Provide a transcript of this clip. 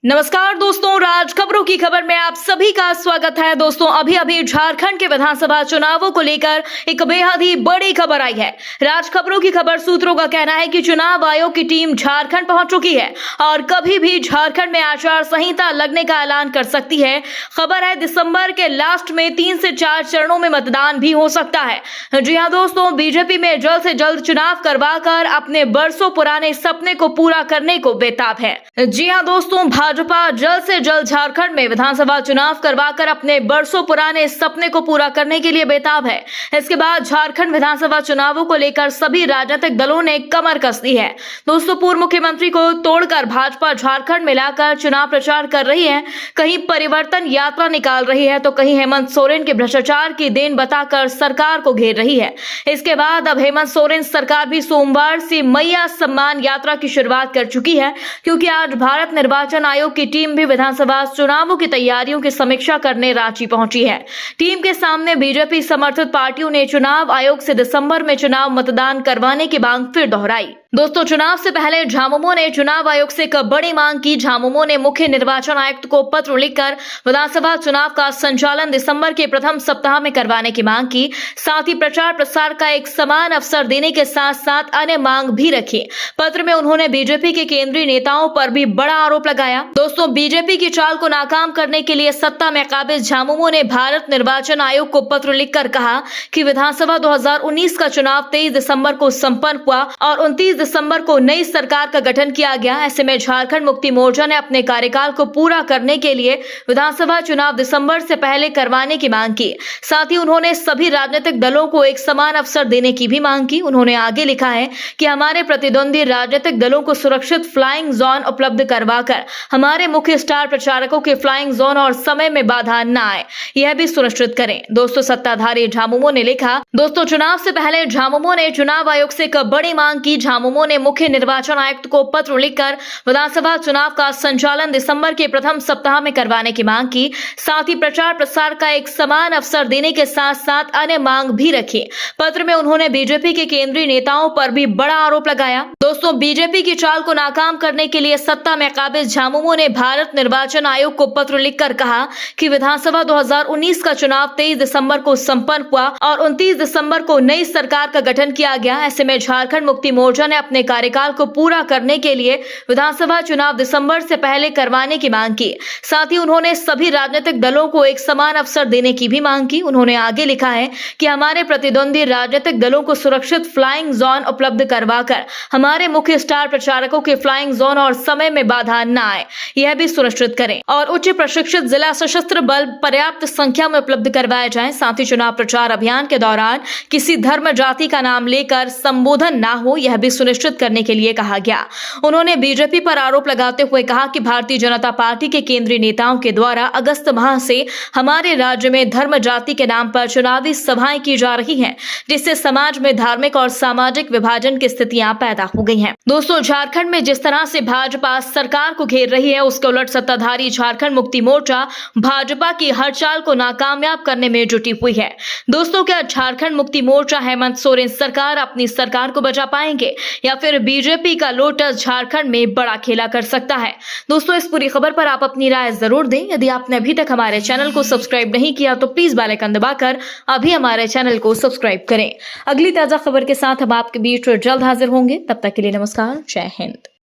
नमस्कार दोस्तों, राज खबरों की खबर में आप सभी का स्वागत है। दोस्तों, अभी अभी झारखंड के विधानसभा चुनावों को लेकर एक बेहद ही बड़ी खबर आई है। राज खबरों की खबर सूत्रों का कहना है कि चुनाव आयोग की टीम झारखंड पहुंच चुकी है और कभी भी झारखंड में आचार संहिता लगने का ऐलान कर सकती है। खबर है दिसंबर के लास्ट में 3 से 4 चरणों में मतदान भी हो सकता है। जी हां दोस्तों, बीजेपी में जल्द से जल्द चुनाव करवाकर अपने बरसों पुराने सपने को पूरा करने को बेताब है। जी हां दोस्तों, भाजपा जल्द से जल्द झारखंड में विधानसभा चुनाव करवाकर अपने बरसों पुराने सपने को पूरा करने के लिए बेताब है। इसके बाद झारखंड विधानसभा चुनावों को लेकर सभी राजनीतिक दलों ने कमर कस दी है। दोस्तों, पूर्व मुख्यमंत्री को तोड़कर भाजपा झारखंड में लाकर चुनाव प्रचार कर रही है। कहीं परिवर्तन यात्रा निकाल रही है तो कहीं हेमंत सोरेन के भ्रष्टाचार की देन बताकर सरकार को घेर रही है। इसके बाद अब हेमंत सोरेन सरकार भी सोमवार से मैया सम्मान यात्रा की शुरुआत कर चुकी है, क्योंकि आज भारत निर्वाचन आयोग की टीम भी विधानसभा चुनावों की तैयारियों की समीक्षा करने रांची पहुंची है। टीम के सामने बीजेपी समर्थित पार्टियों ने चुनाव आयोग से दिसंबर में चुनाव मतदान करवाने की मांग फिर दोहराई। दोस्तों, चुनाव से पहले झामुमो ने चुनाव आयोग से एक बड़ी मांग की। झामुमो ने मुख्य निर्वाचन आयुक्त को पत्र लिखकर विधानसभा चुनाव का संचालन दिसंबर के प्रथम सप्ताह में करवाने की मांग की। साथ ही प्रचार प्रसार का एक समान अवसर देने के साथ साथ अन्य मांग भी रखी। पत्र में उन्होंने बीजेपी के केंद्रीय नेताओं पर भी बड़ा आरोप लगाया। दोस्तों, बीजेपी की चाल को नाकाम करने के लिए सत्ता में काबिज झामुमो ने भारत निर्वाचन आयोग को पत्र लिखकर कहा कि विधानसभा 2019 का चुनाव 23 दिसंबर को संपन्न हुआ और 29 दिसंबर को नई सरकार का गठन किया गया। ऐसे में झारखंड मुक्ति मोर्चा ने अपने कार्यकाल को पूरा करने के लिए विधानसभा चुनाव दिसंबर से पहले करवाने की मांग की। साथ ही उन्होंने सभी राजनीतिक दलों को एक समान अवसर देने की भी मांग की। उन्होंने आगे लिखा है कि हमारे प्रतिद्वंदी राजनीतिक दलों को सुरक्षित फ्लाइंग जोन उपलब्ध करवाकर हमारे मुख्य स्टार प्रचारकों के फ्लाइंग जोन और समय में बाधा न आए, यह भी सुनिश्चित करें। दोस्तों, सत्ताधारी झामुमो ने लिखा। दोस्तों, चुनाव से पहले झामुमो ने चुनाव आयोग से एक बड़ी मांग की। झामुमो ने मुख्य निर्वाचन आयुक्त को पत्र लिखकर विधानसभा चुनाव का संचालन दिसंबर के प्रथम सप्ताह में करवाने की मांग की। साथ ही प्रचार प्रसार का एक समान अवसर देने के साथ साथ अन्य मांग भी रखी। पत्र में उन्होंने बीजेपी के केंद्रीय नेताओं पर भी बड़ा आरोप लगाया। दोस्तों, बीजेपी की चाल को नाकाम करने के लिए सत्ता में काबिज झामुमो ने भारत निर्वाचन आयोग को पत्र लिखकर कहा कि विधानसभा 2019 का चुनाव 23 दिसंबर को संपन्न हुआ और 29 दिसंबर को नई सरकार का गठन किया गया। ऐसे में झारखंड मुक्ति मोर्चा ने अपने कार्यकाल को पूरा करने के लिए विधानसभा चुनाव दिसंबर से पहले करवाने की मांग की। साथ ही उन्होंने सभी राजनीतिक दलों को एक समान अवसर देने की भी मांग की। उन्होंने आगे लिखा है कि हमारे प्रतिद्वंदी राजनीतिक दलों को सुरक्षित फ्लाइंग जोन उपलब्ध करवाकर हमारे मुख्य स्टार प्रचारकों के फ्लाइंग जोन और समय में बाधा न आए, यह भी सुनिश्चित करें और उच्च प्रशिक्षित जिला सशस्त्र बल पर्याप्त संख्या में उपलब्ध करवाए जाएं। साथ ही चुनाव प्रचार अभियान के दौरान किसी धर्म जाति का नाम लेकर संबोधन ना हो, यह भी सुनिश्चित करने के लिए कहा गया। उन्होंने बीजेपी पर आरोप लगाते हुए कहा कि भारतीय जनता पार्टी के केंद्रीय नेताओं के द्वारा अगस्त माह से हमारे राज्य में धर्म जाति के नाम पर चुनावी सभाएं की जा रही हैं, जिससे समाज में धार्मिक और सामाजिक विभाजन की स्थितियां पैदा हो गई हैं। दोस्तों, झारखंड में जिस तरह से भाजपा सरकार को घेर रही है, उसके उलट सत्ताधारी झारखंड मुक्ति मोर्चा भाजपा की हर चाल को नाकामयाब करने में जुटी हुई है। दोस्तों, क्या झारखंड मुक्ति मोर्चा हेमंत सोरेन सरकार अपनी सरकार को बचा पाएंगे या फिर बीजेपी का लोटस झारखंड में बड़ा खेला कर सकता है? दोस्तों, इस पूरी खबर पर आप अपनी राय जरूर दें। यदि आपने अभी तक हमारे चैनल को सब्सक्राइब नहीं किया तो प्लीज बेल आइकन दबाकर अभी हमारे चैनल को सब्सक्राइब करें। अगली ताजा खबर के साथ हम आपके बीच जल्द हाजिर होंगे। तब तक के लिए नमस्कार, जय हिंद।